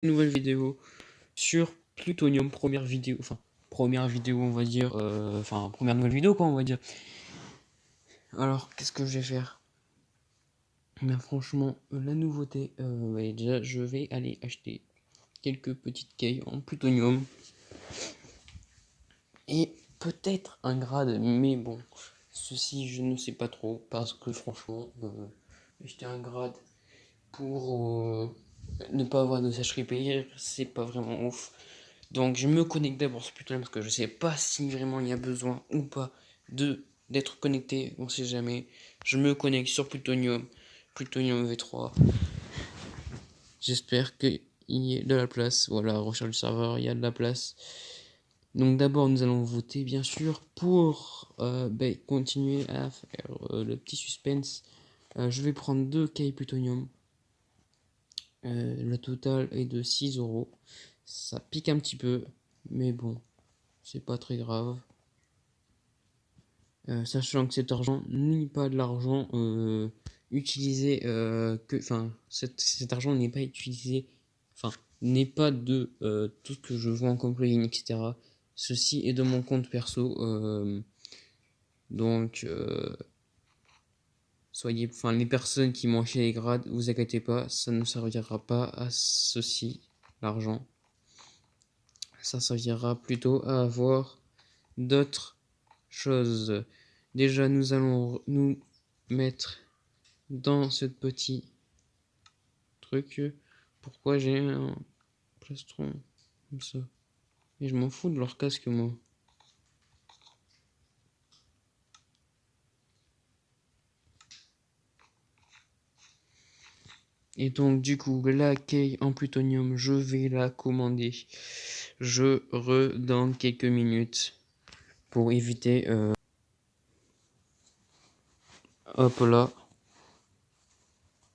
Nouvelle vidéo sur Plutonium, première vidéo on va dire, première nouvelle vidéo quoi on va dire. Alors qu'est-ce que je vais faire? Ben, franchement la nouveauté, déjà je vais aller acheter quelques petites cailles en Plutonium et peut-être un grade, mais bon, ceci je ne sais pas trop parce que franchement acheter un grade pour ne pas avoir de sèche repair, c'est pas vraiment ouf. Donc je me connecte d'abord sur Plutonium parce que je sais pas si vraiment il y a besoin ou pas d'être connecté, on sait jamais. Je me connecte sur Plutonium, Plutonium V3. J'espère qu'il y ait de la place. Voilà, recherche du serveur, il y a de la place. Donc d'abord nous allons voter bien sûr pour continuer à faire le petit suspense. Je vais prendre 2 cailles Plutonium. Le total est de 6 euros. Ça pique un petit peu, mais bon, c'est pas très grave. Sachant que cet argent n'est pas de l'argent utilisé cet argent n'est pas utilisé, n'est pas de tout ce que je vends comme plugin, etc. Ceci est de mon compte perso, donc les personnes qui m'ont acheté les grades, vous inquiétez pas, ça ne servira pas à ceci, l'argent. Ça servira plutôt à avoir d'autres choses. Déjà, nous allons nous mettre dans ce petit truc. Pourquoi j'ai un plastron comme ça? Et je m'en fous de leur casque, moi. Et donc, du coup, la key en plutonium, je vais la commander. Je redonne quelques minutes pour éviter... Hop là.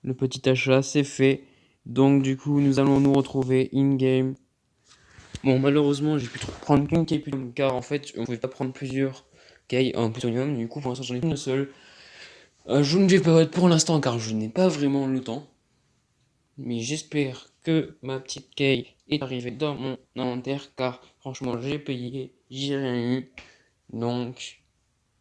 Le petit achat, c'est fait. Donc, du coup, nous allons nous retrouver in-game. Bon, malheureusement, j'ai pu prendre qu'une key plutonium, car en fait, on pouvait pas prendre plusieurs keys en plutonium. Du coup, pour l'instant, j'en ai qu'une seule. Je ne vais pas être pour l'instant, car je n'ai pas vraiment le temps. Mais j'espère que ma petite key est arrivée dans mon inventaire, car franchement, j'ai payé, j'ai rien eu. Donc,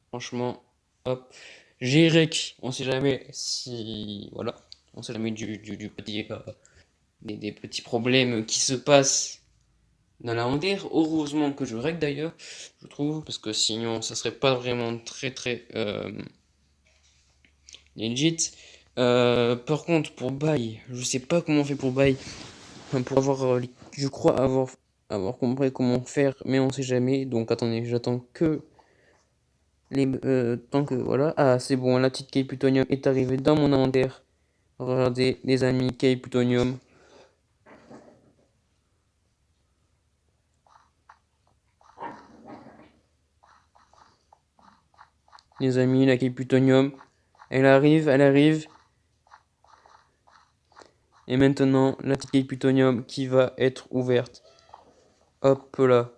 franchement, hop. J'ai rec, on sait jamais si. Voilà, on sait jamais du petit. Des petits problèmes qui se passent dans l'inventaire. Heureusement que je règle d'ailleurs, je trouve, parce que sinon ça serait pas vraiment très legit. Par contre, pour bail, je sais pas comment on fait pour bail. Pour avoir, je crois avoir compris comment faire, mais on sait jamais. Donc attendez, j'attends que tant que voilà. Ah, c'est bon, la petite key plutonium est arrivée dans mon inventaire. Regardez, les amis, key plutonium. Les amis, la key plutonium. Elle arrive, elle arrive. Et maintenant, la petite key plutonium qui va être ouverte. Hop là.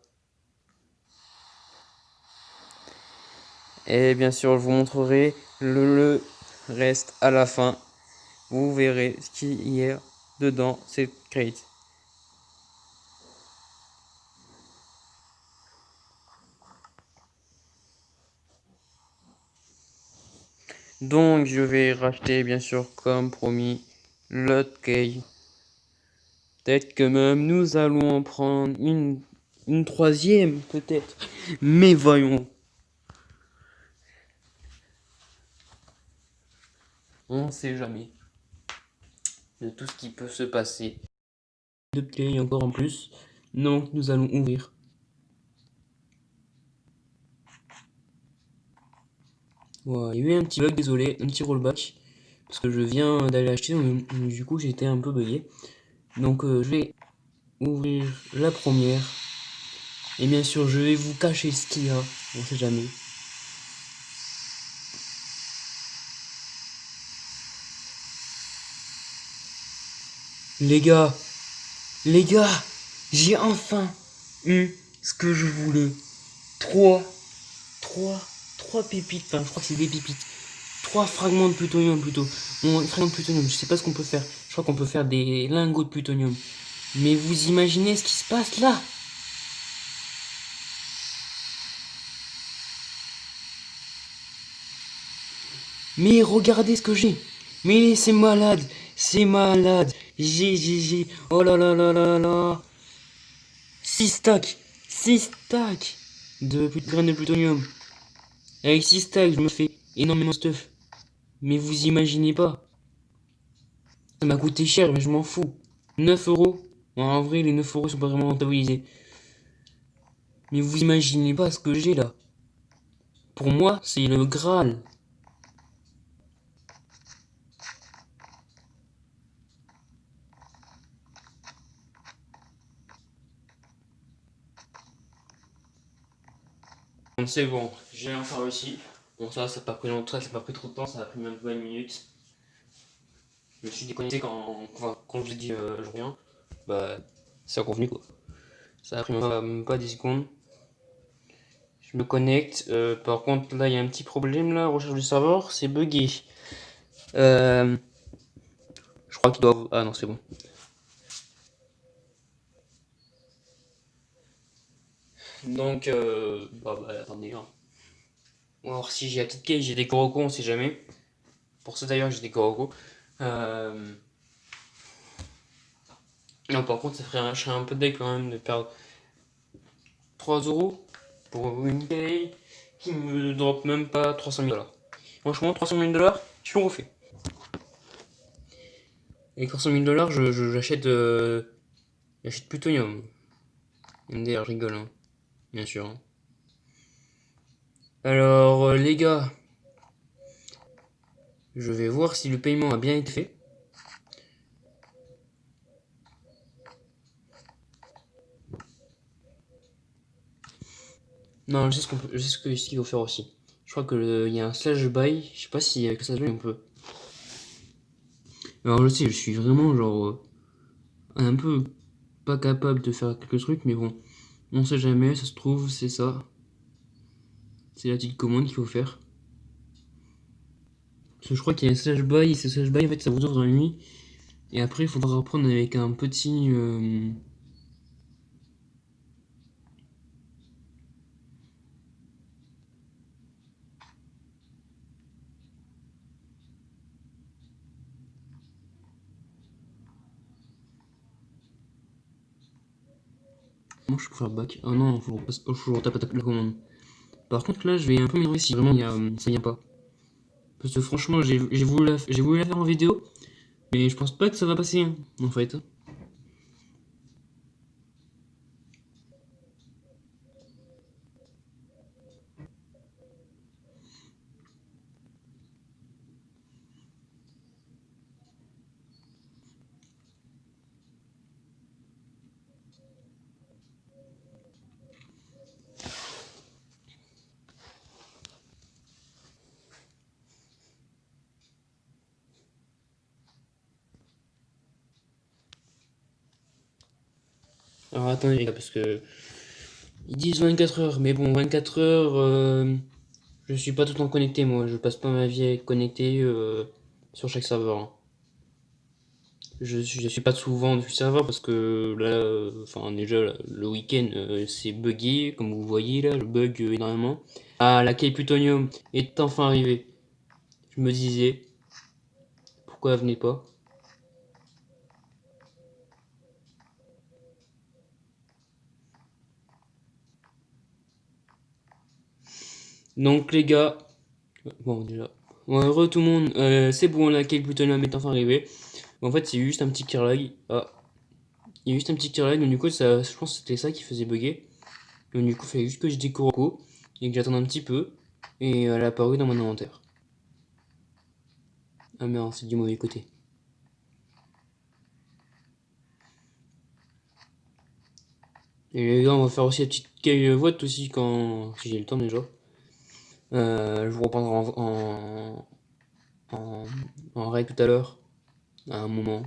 Et bien sûr, je vous montrerai le reste à la fin. Vous verrez ce qu'il y a dedans cette crate. Donc, je vais racheter, bien sûr, comme promis, l'autre key. Peut-être que même nous allons en prendre une troisième, peut-être. Mais voyons. On ne sait jamais de tout ce qui peut se passer. Deux clés encore en plus. Donc, nous allons ouvrir. Voilà, il y a eu un petit bug, désolé, un petit rollback. Parce que je viens d'aller acheter, donc du coup j'ai été un peu bugué. Donc je vais ouvrir la première. Et bien sûr, je vais vous cacher ce qu'il y a, on sait jamais. Les gars, j'ai enfin eu ce que je voulais. Trois pépites, enfin je crois que c'est des pépites. 3 fragments de plutonium plutôt. Bon, fragments de plutonium, je sais pas ce qu'on peut faire. Je crois qu'on peut faire des lingots de plutonium. Mais vous imaginez ce qui se passe là? Mais regardez ce que j'ai. Mais c'est malade. C'est malade. J'ai. Oh là là là là là. 6 stacks. 6 stacks de graines de plutonium. Avec 6 stacks, je me fais énormément de stuff. Mais vous imaginez pas. Ça m'a coûté cher, mais je m'en fous. 9 euros. En vrai, les 9 euros sont pas vraiment rentabilisés. Mais vous imaginez pas ce que j'ai là. Pour moi, c'est le Graal. C'est bon, j'ai enfin réussi. Bon, ça n'a pas pris longtemps, ça n'a pas pris trop de temps, ça a pris même pas une minute. Je me suis déconnecté quand je vous ai dit je reviens. Bah, c'est convenu quoi. Ça a pris même pas 10 secondes. Je me connecte. Par contre, là, il y a un petit problème là. Recherche du serveur, c'est buggé. Je crois qu'il doit. Ah non, c'est bon. Donc, attendez. Hein. On va voir si j'ai la petite case, j'ai des Koroko, on sait jamais. Pour ça d'ailleurs, j'ai des Koroko. Non, par contre, je serais un peu deck quand même de perdre 3 euros pour une case qui me drop même pas 300 000 dollars. Franchement, 300 000 dollars, je le refais. Avec 300 000 dollars, j'achète Plutonium. MDR, je rigole, hein. Bien sûr. Hein. Alors, les gars, je vais voir si le paiement a bien été fait. Non, je sais ce qu'il faut faire aussi. Je crois qu'il y a un slash buy. Je sais pas si avec le slash buy on peut. Alors je sais, je suis vraiment genre un peu pas capable de faire quelques trucs, mais bon, on sait jamais, ça se trouve, c'est ça. C'est la petite commande qu'il faut faire. Parce que je crois qu'il y a un slash buy, et ce slash buy en fait ça vous ouvre dans la nuit. Et après il faudra reprendre avec un petit. Comment je peux faire back? Ah non, faut que je retape la commande. Par contre là je vais un peu m'énerver si vraiment ça vient pas. Parce que franchement j'ai voulu la faire en vidéo. Mais je pense pas que ça va passer, hein, en fait. Alors attendez les gars, parce que ils disent 24 heures, mais bon, 24 heures, je suis pas tout le temps connecté moi, je passe pas ma vie à être connecté sur chaque serveur. Hein. Je suis pas souvent du serveur parce que là, enfin déjà le week-end c'est buggé, comme vous voyez là, je bug énormément. Ah, la quai Plutonium est enfin arrivée. Je me disais, pourquoi elle venait pas? Donc les gars, bon déjà, bon, heureux tout le monde, c'est bon, la quai Plutonium est enfin arrivée. En fait, c'est juste un petit lag. Ah, il y a juste un petit lag, donc du coup, ça, je pense que c'était ça qui faisait bugger. Donc du coup, il fallait juste que je découvre et que j'attende un petit peu. Et elle a apparu dans mon inventaire. Ah merde, c'est du mauvais côté. Et les gars, on va faire aussi la petite vote aussi quand si j'ai le temps déjà. Je vous reprendrai en règle tout à l'heure, à un moment.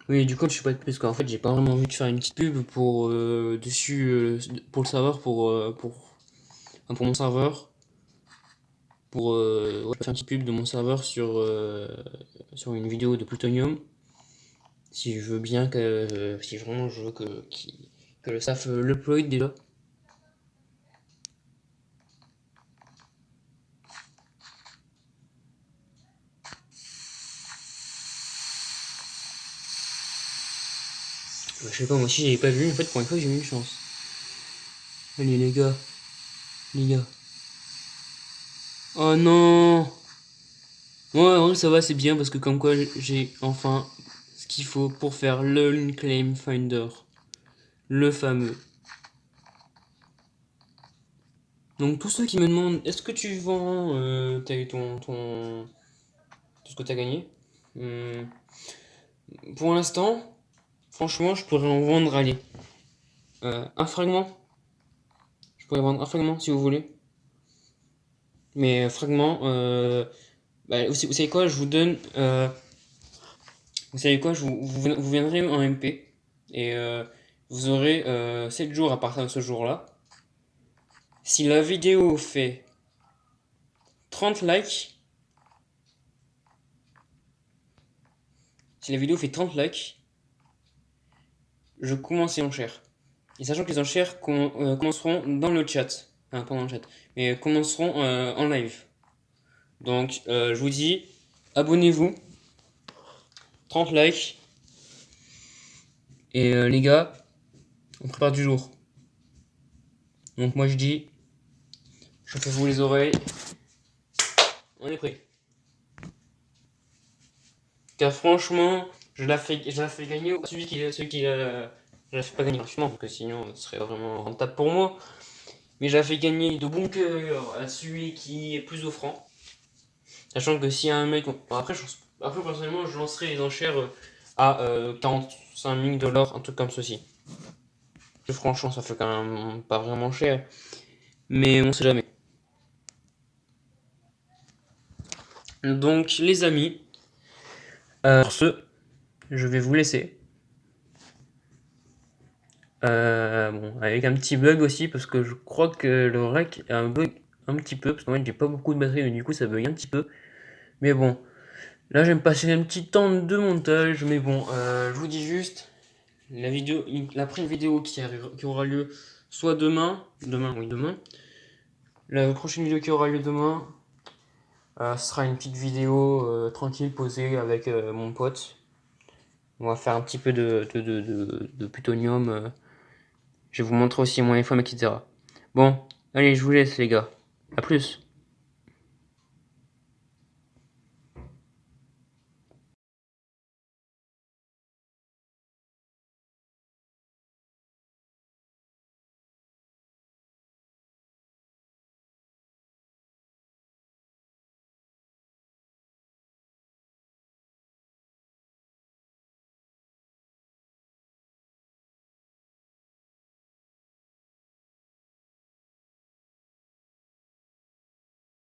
Oui, du coup, je suis pas parce qu'en fait, j'ai pas vraiment envie de faire une petite pub pour dessus pour le serveur pour mon serveur pour faire un petit pub de mon serveur sur une vidéo de Plutonium. Si je veux bien que, si vraiment je veux que le staff l'upload déjà. Bah, je sais pas, moi aussi j'avais pas vu, en fait pour une fois j'ai eu une chance. Allez les gars. Les gars. Oh non. Ouais, en vrai, ça va, c'est bien parce que comme quoi j'ai enfin ce qu'il faut pour faire le Unclaim Finder. Le fameux. Donc tous ceux qui me demandent est-ce que tu vends tout ce que t'as gagné. Hmm, Pour l'instant, franchement, je pourrais en vendre, allez, un fragment. Je pourrais vendre un fragment si vous voulez. Mais fragment, bah, vous savez quoi, je vous donne, vous savez quoi, vous viendrez en MP et vous aurez 7 jours à partir de ce jour-là. Si la vidéo fait 30 likes, si la vidéo fait 30 likes, je commence les enchères. Et sachant que les enchères commenceront dans le chat, enfin pas dans le chat, mais commenceront en live. Donc je vous dis, abonnez-vous, 30 likes, et les gars, on prépare du jour. Donc moi je dis, chauffez-vous les oreilles, on est prêt. Car franchement, je la fais gagner à celui qui je la fais pas gagner gratuitement, parce que sinon ce serait vraiment rentable pour moi. Mais je la fais gagner de bon cœur à celui qui est plus offrant. Sachant que s'il y a un mec. Bon, après, personnellement, je lancerai les enchères à 45 000 $, un truc comme ceci. Franchement, ça fait quand même pas vraiment cher. Mais on sait jamais. Donc, les amis, sur ce, je vais vous laisser. Bon, avec un petit bug aussi, parce que je crois que le rec a un bug un petit peu, parce qu'en fait, j'ai pas beaucoup de batterie, donc du coup, ça bug un petit peu. Mais bon, là, je vais me passer un petit temps de montage, mais bon, je vous dis juste, la prochaine vidéo qui aura lieu soit demain, oui demain, la prochaine vidéo qui aura lieu demain, ce sera une petite vidéo tranquille, posée avec mon pote. On va faire un petit peu de plutonium, je vais vous montrer aussi mon iPhone, etc. Bon, allez, je vous laisse les gars, à plus.